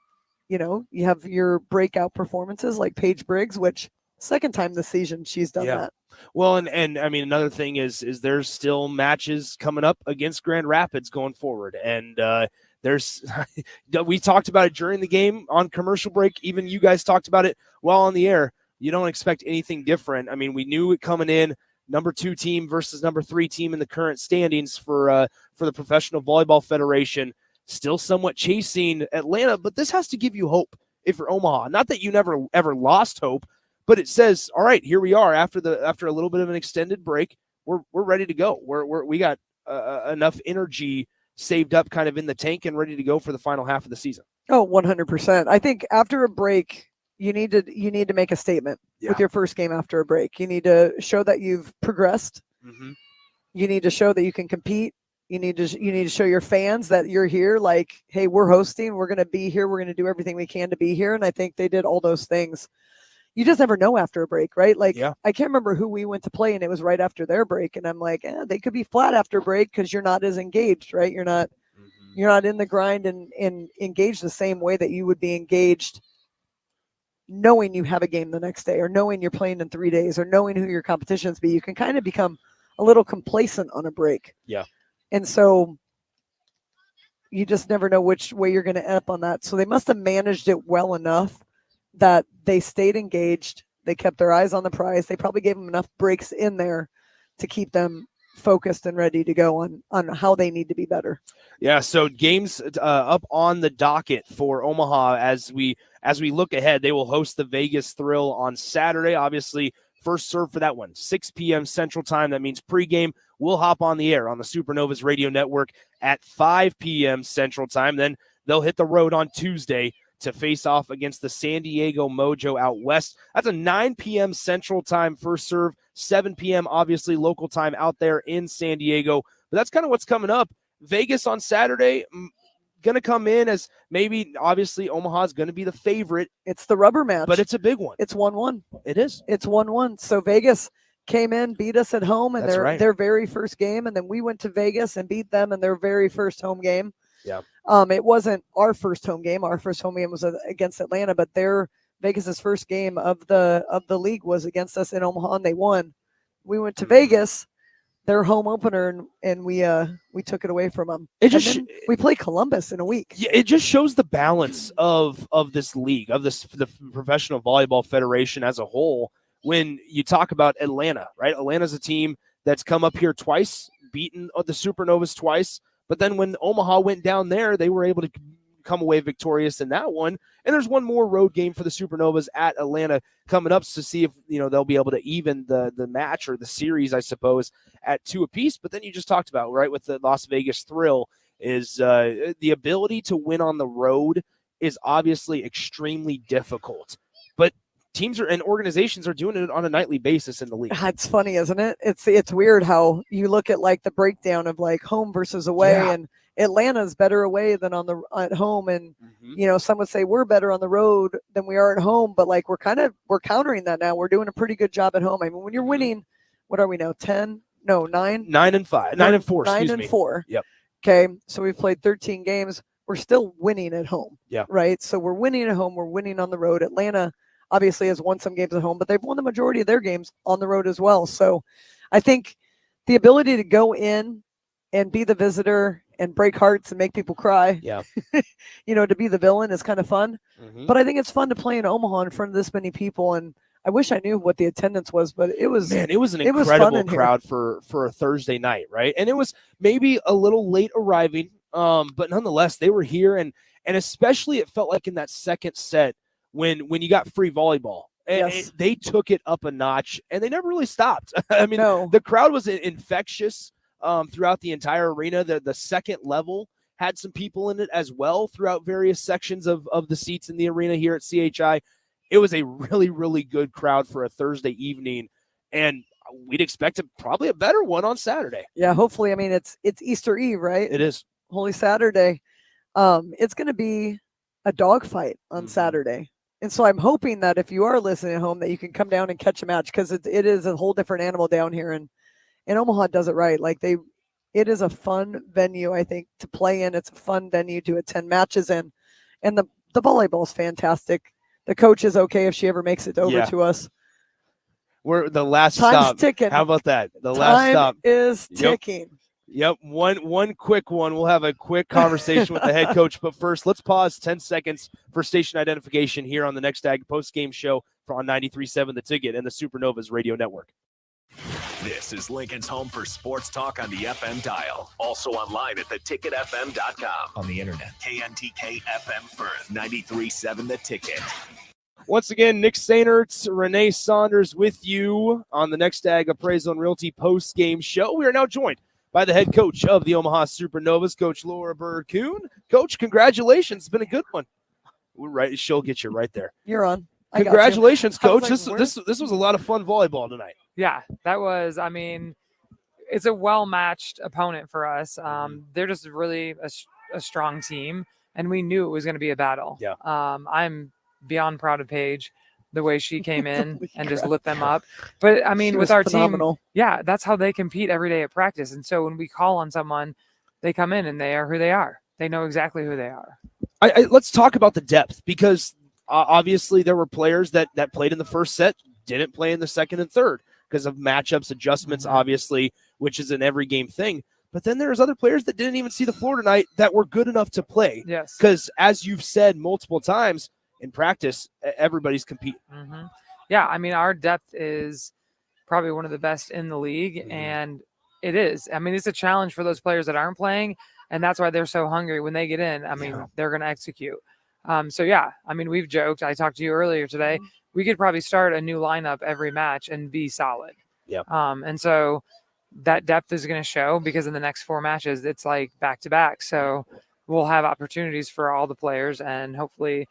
[SPEAKER 9] you have your breakout performances like Paige Briggs, which second time this season she's done that.
[SPEAKER 3] Well, and I mean, another thing is there's still matches coming up against Grand Rapids going forward. And there's, we talked about it during the game on commercial break. Even you guys talked about it while on the air. You don't expect anything different. I mean, we knew it coming in, number 2 team versus number 3 team in the current standings for the Professional Volleyball Federation, still somewhat chasing Atlanta, but this has to give you hope if you're Omaha. Not that you never ever lost hope, but it says, all right, here we are after a little bit of an extended break. We're ready to go. We got enough energy saved up kind of in the tank and ready to go for the final half of the season.
[SPEAKER 9] Oh, 100%. I think after a break, you need to make a statement with your first game after a break. You need to show that you've progressed.
[SPEAKER 3] Mm-hmm.
[SPEAKER 9] You need to show that you can compete. You need to show your fans that you're here. Like, hey, we're hosting. We're going to be here. We're going to do everything we can to be here. And I think they did all those things. You just never know after a break, right? Like, I can't remember who we went to play, and it was right after their break. And I'm like, they could be flat after break because you're not as engaged, right? You're not in the grind and engaged the same way that you would be engaged knowing you have a game the next day, or knowing you're playing in 3 days, or knowing who your competitions be. You can kind of become a little complacent on a break.
[SPEAKER 3] Yeah.
[SPEAKER 9] And so you just never know which way you're going to end up on that. So they must have managed it well enough that they stayed engaged. They kept their eyes on the prize. They probably gave them enough breaks in there to keep them focused and ready to go on how they need to be better.
[SPEAKER 3] Yeah, so games up on the docket for Omaha as we look ahead. They will host the Vegas Thrill on Saturday. Obviously, first serve for that one, 6 p.m. Central Time. That means pregame. We'll hop on the air on the Supernovas radio network at 5 p.m. Central Time. Then they'll hit the road on Tuesday to face off against the San Diego Mojo out west. That's a 9 p.m. Central Time first serve, 7 p.m. obviously local time out there in San Diego. But that's kind of what's coming up. Vegas on Saturday, going to come in as maybe, obviously, Omaha's going to be the favorite.
[SPEAKER 9] It's the rubber match.
[SPEAKER 3] But it's a big one.
[SPEAKER 9] It's 1-1.
[SPEAKER 3] It is.
[SPEAKER 9] It's 1-1. So Vegas came in, beat us at home in
[SPEAKER 3] That's right.
[SPEAKER 9] their very first game, and then we went to Vegas and beat them in their very first home game.
[SPEAKER 3] Yeah.
[SPEAKER 9] It wasn't our first home game. Our first home game was against Atlanta, but Vegas's first game of the league was against us in Omaha, and they won. We went to Vegas, their home opener, and we took it away from them. We play Columbus in a week.
[SPEAKER 3] Yeah, it just shows the balance of this league, of the Professional Volleyball Federation as a whole. When you talk about Atlanta, right? Atlanta's a team that's come up here twice, beaten the Supernovas twice. But then when Omaha went down there, they were able to come away victorious in that one. And there's one more road game for the Supernovas at Atlanta coming up to see if they'll be able to even the match or the series, I suppose, at 2 apiece. But then you just talked about, right, with the Las Vegas Thrill, is the ability to win on the road is obviously extremely difficult. But teams and organizations are doing it on a nightly basis in the league.
[SPEAKER 9] It's funny, isn't it? It's weird how you look at like the breakdown of like home versus away, and Atlanta's better away than at home, and some would say we're better on the road than we are at home, but like we're countering that now. We're doing a pretty good job at home. I mean, when you're winning, what are we now? 9
[SPEAKER 3] and 5, 9 and 4.
[SPEAKER 9] 9 and 4.
[SPEAKER 3] Yep.
[SPEAKER 9] Okay, so we've played 13 games. We're still winning at home.
[SPEAKER 3] Yeah.
[SPEAKER 9] Right. So we're winning at home. We're winning on the road. Atlanta obviously has won some games at home, but they've won the majority of their games on the road as well. So I think the ability to go in and be the visitor and break hearts and make people cry, to be the villain is kind of fun.
[SPEAKER 3] Mm-hmm.
[SPEAKER 9] But I think it's fun to play in Omaha in front of this many people. And I wish I knew what the attendance was, but it was
[SPEAKER 3] an incredible crowd for a Thursday night, right? And it was maybe a little late arriving, but nonetheless, they were here. And especially it felt like in that second set, when you got free volleyball, and they took it up a notch, and they never really stopped. I mean, the crowd was infectious. throughout the entire arena. The second level had some people in it as well throughout various sections of the seats in the arena here at CHI. It was a really, really good crowd for a Thursday evening, and we'd expect probably a better one on Saturday.
[SPEAKER 9] Yeah, hopefully. I mean, it's Easter Eve, right?
[SPEAKER 3] It is.
[SPEAKER 9] Holy Saturday. It's going to be a dogfight on Saturday. And so I'm hoping that if you are listening at home that you can come down and catch a match, because it is a whole different animal down here. And Omaha does it right. Like it is a fun venue, I think, to play in. It's a fun venue to attend matches in. And the volleyball is fantastic. The coach is okay if she ever makes it over to us.
[SPEAKER 3] We're the last
[SPEAKER 9] Time's
[SPEAKER 3] stop.
[SPEAKER 9] ticking.
[SPEAKER 3] How about that? The last stop
[SPEAKER 9] is ticking.
[SPEAKER 3] Yep. One quick one. We'll have a quick conversation with the head coach. But first, let's pause 10 seconds for station identification here on the Next Ag post-game show on 93.7 The Ticket and the Supernovas radio network.
[SPEAKER 7] This is Lincoln's home for sports talk on the FM dial. Also online at theticketfm.com. On the internet. KNTK FM Firth, 93.7 The Ticket.
[SPEAKER 3] Once again, Nick Steinertz, Renee Saunders with you on the Next Ag Appraisal and Realty post-game show. We are now joined by the head coach of the Omaha Supernovas, Coach Laura Bird-Kuhn. Coach, congratulations. It's been a good one. We're right. She'll get you right there.
[SPEAKER 9] You're on.
[SPEAKER 3] Congratulations, Coach. This was a lot of fun volleyball tonight.
[SPEAKER 17] Yeah, that was, I mean, it's a well-matched opponent for us. They're just really a strong team, and we knew it was going to be a battle.
[SPEAKER 3] Yeah.
[SPEAKER 17] I'm beyond proud of Paige, the way she came in and just lit them up. But, I mean, with our
[SPEAKER 9] phenomenal.
[SPEAKER 17] team, yeah, that's how they compete every day at practice. And so when we call on someone, they come in and they are who they are. They know exactly who they are.
[SPEAKER 3] Let's talk about the depth, because obviously there were players that played in the first set, didn't play in the second and third because of matchups, adjustments, obviously, which is an every game thing. But then there's other players that didn't even see the floor tonight that were good enough to play.
[SPEAKER 17] Yes.
[SPEAKER 3] Because as you've said multiple times in practice, everybody's competing.
[SPEAKER 17] Yeah, I mean, our depth is probably one of the best in the league, and it is. I mean, it's a challenge for those players that aren't playing, and that's why they're so hungry when they get in. I mean, they're going to execute. So, yeah, I mean, we've joked. I talked to you earlier today. We could probably start a new lineup every match and be solid.
[SPEAKER 3] Yeah.
[SPEAKER 17] And so that depth is going to show, because in the next 4 matches, it's like back-to-back. So we'll have opportunities for all the players, and hopefully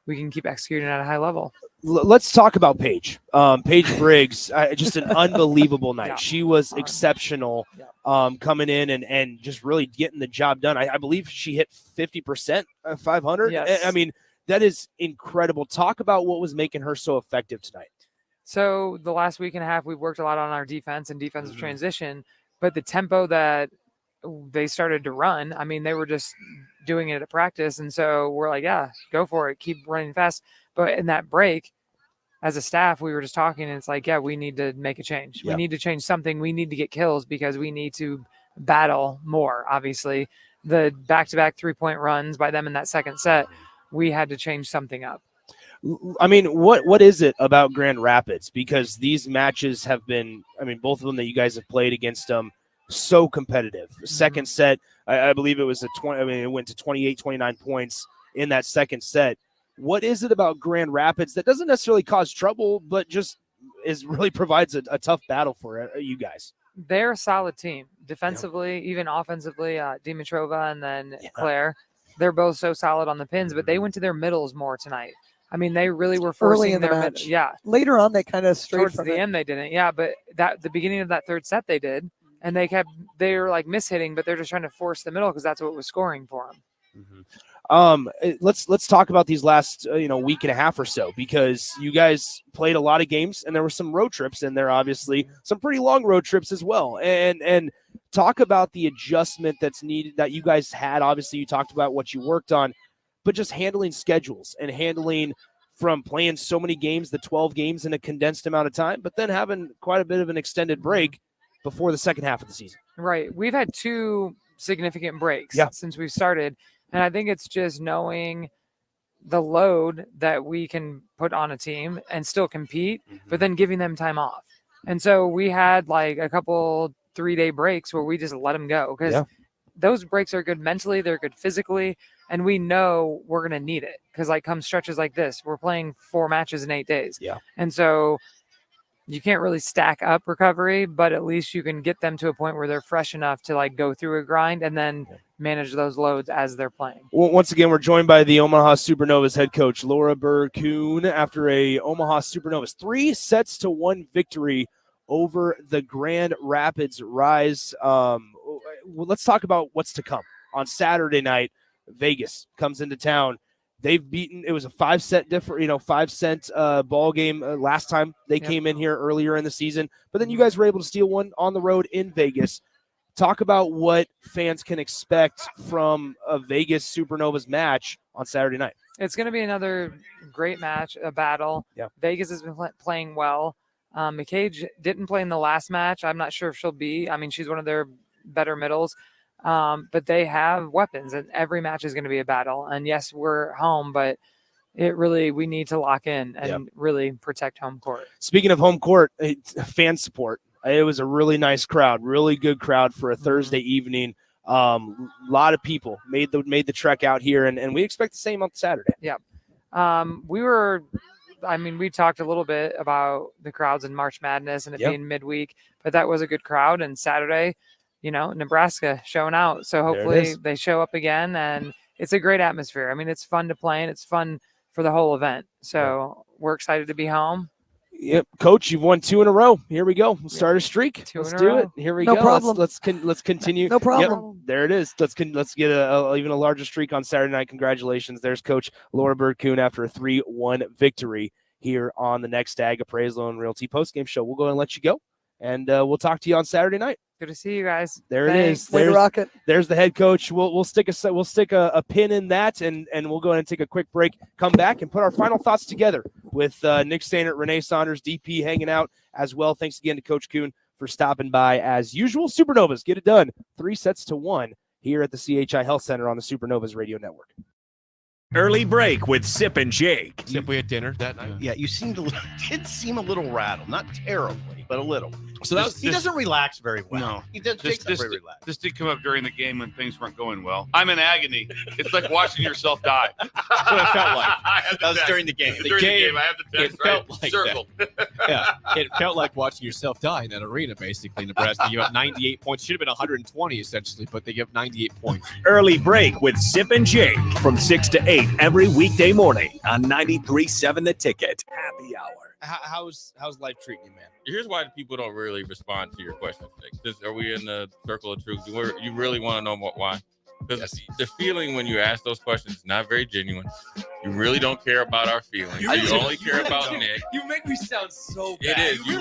[SPEAKER 17] we can keep executing at a high level.
[SPEAKER 3] Let's talk about Paige. Paige Briggs, just an unbelievable night. She was exceptional coming in and just really getting the job done. I believe she hit 50% 500.
[SPEAKER 17] Yes.
[SPEAKER 3] I mean, that is incredible. Talk about what was making her so effective tonight.
[SPEAKER 17] So the last week and a half, we've worked a lot on our defense and defensive transition, but the tempo that they started to run, I mean, they were just doing it at practice. And so we're like, yeah, go for it. Keep running fast. But in that break, as a staff, we were just talking, and it's like, yeah, we need to make a change.
[SPEAKER 3] Yeah.
[SPEAKER 17] We need to change something. We need to get kills because we need to battle more. Obviously, the back-to-back 3-point runs by them in that second set, we had to change something up.
[SPEAKER 3] I mean, what is it about Grand Rapids? Because these matches have been, I mean, both of them that you guys have played against them, so competitive. The second set, I believe it was it went to 28, 29 points in that second set. What is it about Grand Rapids that doesn't necessarily cause trouble, but just really provides a tough battle for you guys?
[SPEAKER 17] They're a solid team defensively, even offensively. Dimitrova and then Claire, they're both so solid on the pins, but they went to their middles more tonight. I mean, they really were forcing
[SPEAKER 9] early in the
[SPEAKER 17] their
[SPEAKER 9] match.
[SPEAKER 17] yeah.
[SPEAKER 9] Later on, they kind of strayed
[SPEAKER 17] Towards
[SPEAKER 9] from
[SPEAKER 17] the
[SPEAKER 9] it.
[SPEAKER 17] end, they didn't. Yeah, but the beginning of that third set, they did, and they were like mishitting, but they're just trying to force the middle because that's what was scoring for them.
[SPEAKER 3] Let's talk about these last week and a half or so, because you guys played a lot of games and there were some road trips in there, obviously some pretty long road trips as well, and talk about the adjustment that's needed that you guys had. Obviously you talked about what you worked on, but just handling schedules and handling from playing so many games, the 12 games in a condensed amount of time, but then having quite a bit of an extended break before the second half of the season.
[SPEAKER 17] Right. We've had 2 significant breaks since we've started. And I think it's just knowing the load that we can put on a team and still compete, but then giving them time off. And so we had like a couple 3-day breaks where we just let them go, because those breaks are good mentally, they're good physically, and we know we're going to need it. Because like come stretches like this, we're playing 4 matches in 8 days.
[SPEAKER 3] Yeah.
[SPEAKER 17] And so you can't really stack up recovery, but at least you can get them to a point where they're fresh enough to like go through a grind and then manage those loads as they're playing.
[SPEAKER 18] Well, once again, we're joined by the Omaha Supernovas head coach, Laura Burr-Kuhn, after a Omaha Supernovas 3-1 victory over the Grand Rapids Rise. Well, let's talk about what's to come. On Saturday night, Vegas comes into town. They've beaten, it was a 5-set different, 5-cent ball game last time they came in here earlier in the season. But then you guys were able to steal one on the road in Vegas. Talk about what fans can expect from a Vegas Supernovas match on Saturday night.
[SPEAKER 17] It's going to be another great match, a battle.
[SPEAKER 18] Yeah.
[SPEAKER 17] Vegas has been playing well. McCage didn't play in the last match. I'm not sure if she'll be. I mean, she's one of their better middles. But they have weapons, and every match is going to be a battle. And yes, we're home, but we need to lock in and really protect home court.
[SPEAKER 18] Speaking of home court, fan support. It was a really nice crowd, really good crowd for a Thursday evening. A lot of people made the trek out here, and we expect the same on Saturday.
[SPEAKER 17] Yeah. We talked a little bit about the crowds in March Madness and it being midweek, but that was a good crowd. And Saturday, Nebraska showing out. So hopefully they show up again, and it's a great atmosphere. I mean, it's fun to play, and it's fun for the whole event. So we're excited to be home.
[SPEAKER 18] Yep, Coach, you've won 2 in a row. Here we go. We'll start a streak. Let's do it. Here we go.
[SPEAKER 9] Problem.
[SPEAKER 18] Let's continue.
[SPEAKER 9] No problem.
[SPEAKER 18] Yep, there it is. Let's get even a larger streak on Saturday night. Congratulations. There's Coach Laura Burr-Kuhn after a 3-1 victory here on the Next Ag Appraisal and Realty postgame show. We'll go and let you go, and we'll talk to you on Saturday night.
[SPEAKER 17] Good to see you guys.
[SPEAKER 18] There Thanks. It is. There's the head coach. We'll stick a pin in that, and we'll go ahead and take a quick break. Come back and put our final thoughts together with Nick Stannert, Renee Saunders, DP hanging out as well. Thanks again to Coach Kuhn for stopping by as usual. Supernovas get it done 3-1 here at the CHI Health Center on the Supernovas Radio Network.
[SPEAKER 7] Early break with Sip and Jake.
[SPEAKER 1] Sip, we had dinner that night.
[SPEAKER 19] Yeah, you did seem a little rattled, not terribly, but a little.
[SPEAKER 20] So
[SPEAKER 19] he doesn't relax very well.
[SPEAKER 20] No,
[SPEAKER 19] he does. Jake's not very relaxed.
[SPEAKER 20] This did come up during the game when things weren't going well. I'm in agony. It's like watching yourself die. That's what it felt like.
[SPEAKER 19] That was during the game.
[SPEAKER 20] During the game, I have the text.
[SPEAKER 12] It felt like
[SPEAKER 20] circle.
[SPEAKER 12] Yeah, it felt like watching yourself die in that arena. Basically, Nebraska gave up 98 points. Should have been 120 essentially, but they gave up 98 points.
[SPEAKER 7] Early break with Sip and Jake from 6 to 8 every weekday morning on 93.7 The Ticket. Happy hour.
[SPEAKER 19] How's life treating you, man?
[SPEAKER 21] Here's why people don't really respond to your questions. Are we in the circle of truth? You really want to know why? Because the feeling when you ask those questions is not very genuine. You really don't care about our feelings. You only care about Nick.
[SPEAKER 19] You make me sound so bad.
[SPEAKER 21] It is. You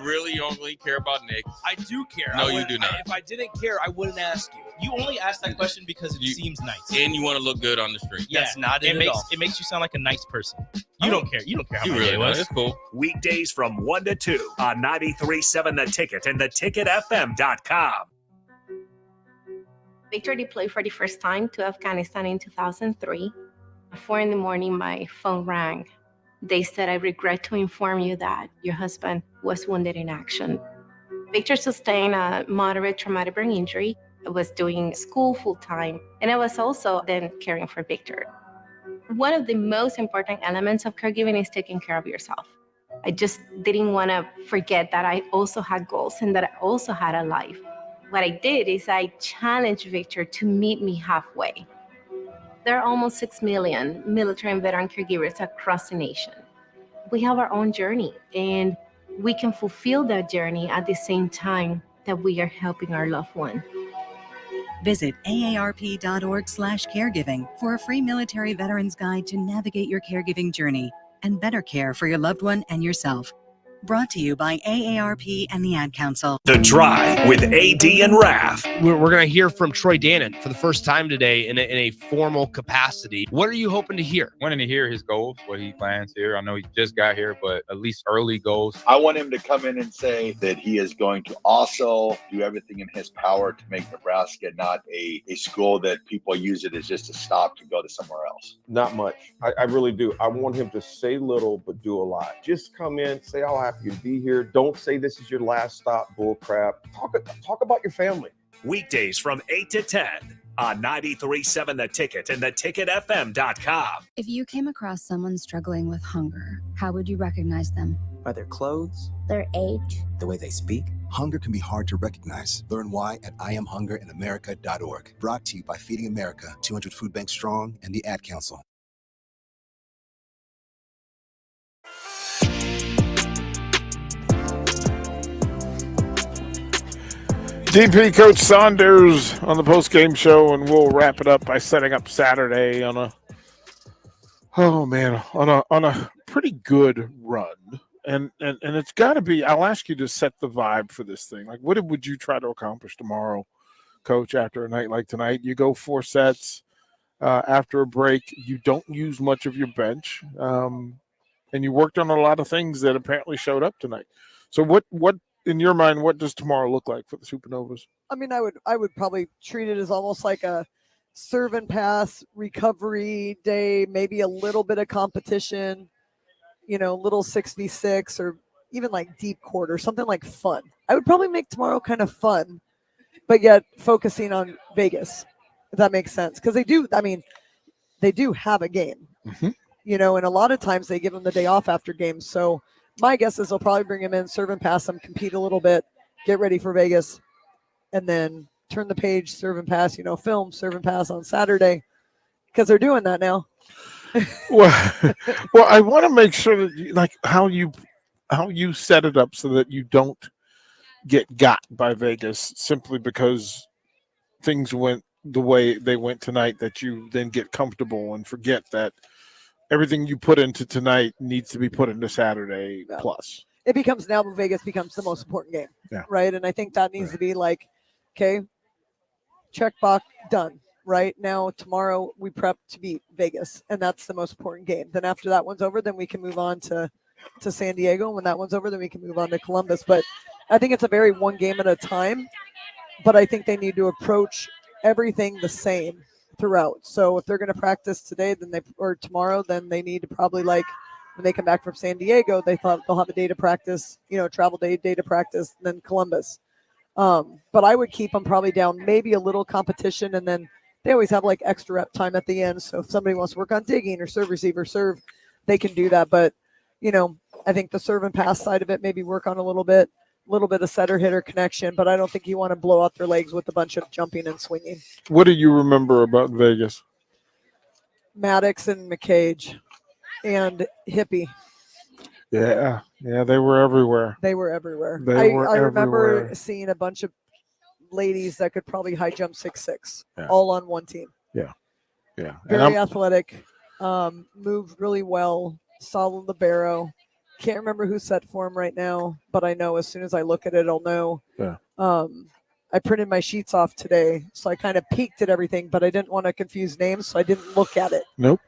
[SPEAKER 21] really only care about Nick.
[SPEAKER 19] I do care.
[SPEAKER 21] No, you do not.
[SPEAKER 19] If I didn't care, I wouldn't ask you. You only ask that question because it seems nice.
[SPEAKER 21] And you want to look good on the street.
[SPEAKER 19] That's not it at all. It makes you sound like a nice person. You don't care. You don't care how much it was.
[SPEAKER 21] It's cool.
[SPEAKER 7] Weekdays from 1 to 2 on 93.7 The Ticket and theticketfm.com.
[SPEAKER 22] Victor deployed for the first time to Afghanistan in 2003. At 4 a.m, my phone rang. They said, "I regret to inform you that your husband was wounded in action." Victor sustained a moderate traumatic brain injury. I was doing school full-time, and I was also then caring for Victor. One of the most important elements of caregiving is taking care of yourself. I just didn't want to forget that I also had goals and that I also had a life. What I did is I challenged Victor to meet me halfway. There are almost 6 million military and veteran caregivers across the nation. We have our own journey, and we can fulfill that journey at the same time that we are helping our loved one.
[SPEAKER 23] Visit aarp.org/caregiving for a free military veterans guide to navigate your caregiving journey and better care for your loved one and yourself. Brought to you by AARP and the Ad Council.
[SPEAKER 7] The Drive with AD and Raph.
[SPEAKER 3] We're going to hear from Troy Dannon for the first time today in a formal capacity. What are you hoping to hear?
[SPEAKER 24] Wanting to hear his goals, what he plans here. I know he just got here, but at least early goals.
[SPEAKER 25] I want him to come in and say that he is going to also do everything in his power to make Nebraska not a school that people use it as just a stop to go to somewhere else.
[SPEAKER 26] Not much. I really do. I want him to say little but do a lot. Just come in, say how happy you to be here. Don't say this is your last stop, bull crap. Talk about your family.
[SPEAKER 7] Weekdays from 8 to 10 on 93.7 The Ticket and theticketfm.com.
[SPEAKER 27] If you came across someone struggling with hunger, how would you recognize them?
[SPEAKER 2] By their clothes?
[SPEAKER 5] Their age?
[SPEAKER 2] The way they speak?
[SPEAKER 6] Hunger can be hard to recognize. Learn why at IamHungerInAmerica.org. Brought to you by Feeding America, 200 Food Banks Strong, and the Ad Council.
[SPEAKER 8] DP Coach Saunders on the post-game show, and we'll wrap it up by setting up Saturday on a pretty good run. And it's got to be. I'll ask you to set the vibe for this thing. Like, what would you try to accomplish tomorrow, Coach? After a night like tonight, you go 4 sets. After a break, you don't use much of your bench, and you worked on a lot of things that apparently showed up tonight. So, what in your mind, what does tomorrow look like for the Supernovas?
[SPEAKER 9] I mean, I would probably treat it as almost like a serve and pass recovery day, maybe a little bit of competition, little 6v6 or even like deep court or something like fun. I would probably make tomorrow kind of fun, but yet focusing on Vegas, if that makes sense. Because they do have a game, and a lot of times they give them the day off after games. So my guess is they'll probably bring him in, serve and pass him, compete a little bit, get ready for Vegas, and then turn the page, serve and pass, film, serve and pass on Saturday, because they're doing that now.
[SPEAKER 8] well, I want to make sure that how you set it up so that you don't get got by Vegas simply because things went the way they went tonight, that you then get comfortable and forget that everything you put into tonight needs to be put into Saturday plus.
[SPEAKER 9] It becomes Vegas becomes the most important game, right? And I think that needs to be like, okay, check box, done. Right now, tomorrow we prep to beat Vegas, and that's the most important game. Then after that one's over, then we can move on to San Diego. When that one's over, then we can move on to Columbus. But I think it's a very one game at a time. But I think they need to approach everything the same throughout. So if they're going to practice today, or tomorrow, then they need to probably, like when they come back from San Diego, they thought they'll have a day to practice, travel day to practice, and then Columbus. But I would keep them probably down, maybe a little competition, and then they always have like extra rep time at the end. So if somebody wants to work on digging or serve, receiver, serve, they can do that. But, I think the serve and pass side of it, maybe work on a little bit of setter hitter connection. But I don't think you want to blow out their legs with a bunch of jumping and swinging.
[SPEAKER 8] What do you remember about Vegas?
[SPEAKER 9] Maddox and McCage and Hippie.
[SPEAKER 8] Yeah, they were everywhere.
[SPEAKER 9] I remember seeing a bunch of ladies that could probably high jump 6'6", all on one team.
[SPEAKER 8] Yeah.
[SPEAKER 9] Very athletic, moved really well, solid libero. Can't remember who set for him right now, but I know as soon as I look at it, I'll know.
[SPEAKER 8] Yeah.
[SPEAKER 9] I printed my sheets off today, so I kind of peeked at everything, but I didn't want to confuse names, so I didn't look at it.
[SPEAKER 8] Nope.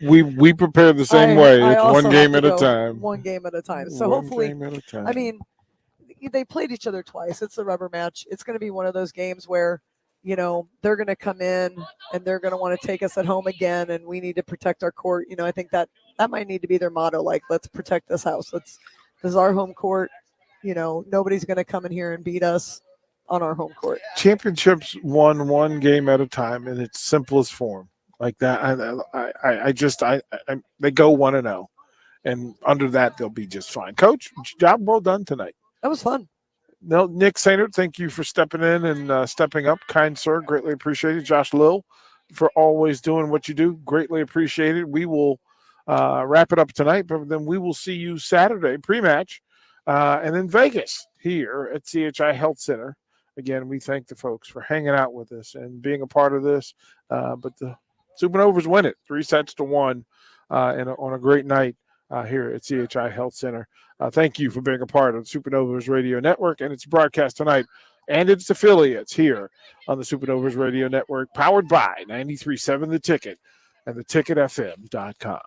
[SPEAKER 8] We prepare the same way. It's one game at a time.
[SPEAKER 9] One game at a time. So hopefully, I mean, they played each other twice. It's a rubber match. It's going to be one of those games where, they're going to come in and they're going to want to take us at home again, and we need to protect our court. I think that might need to be their motto. Like, let's protect this house. This is our home court. Nobody's going to come in here and beat us on our home court.
[SPEAKER 8] Championships won one game at a time in its simplest form. Like that, they go 1-0, and under that they'll be just fine. Coach, job well done tonight.
[SPEAKER 9] That was fun.
[SPEAKER 8] No, Nick Sainert, thank you for stepping in and stepping up. Kind sir, greatly appreciated. Josh Lill, for always doing what you do, greatly appreciated. We will wrap it up tonight, but then we will see you Saturday pre-match, and in Vegas here at CHI Health Center. Again, we thank the folks for hanging out with us and being a part of this. But the Supernovas win it 3-1 on a great night here at CHI Health Center. Thank you for being a part of the Supernovas Radio Network and its broadcast tonight and its affiliates here on the Supernovas Radio Network, powered by 93.7 The Ticket and theticketfm.com.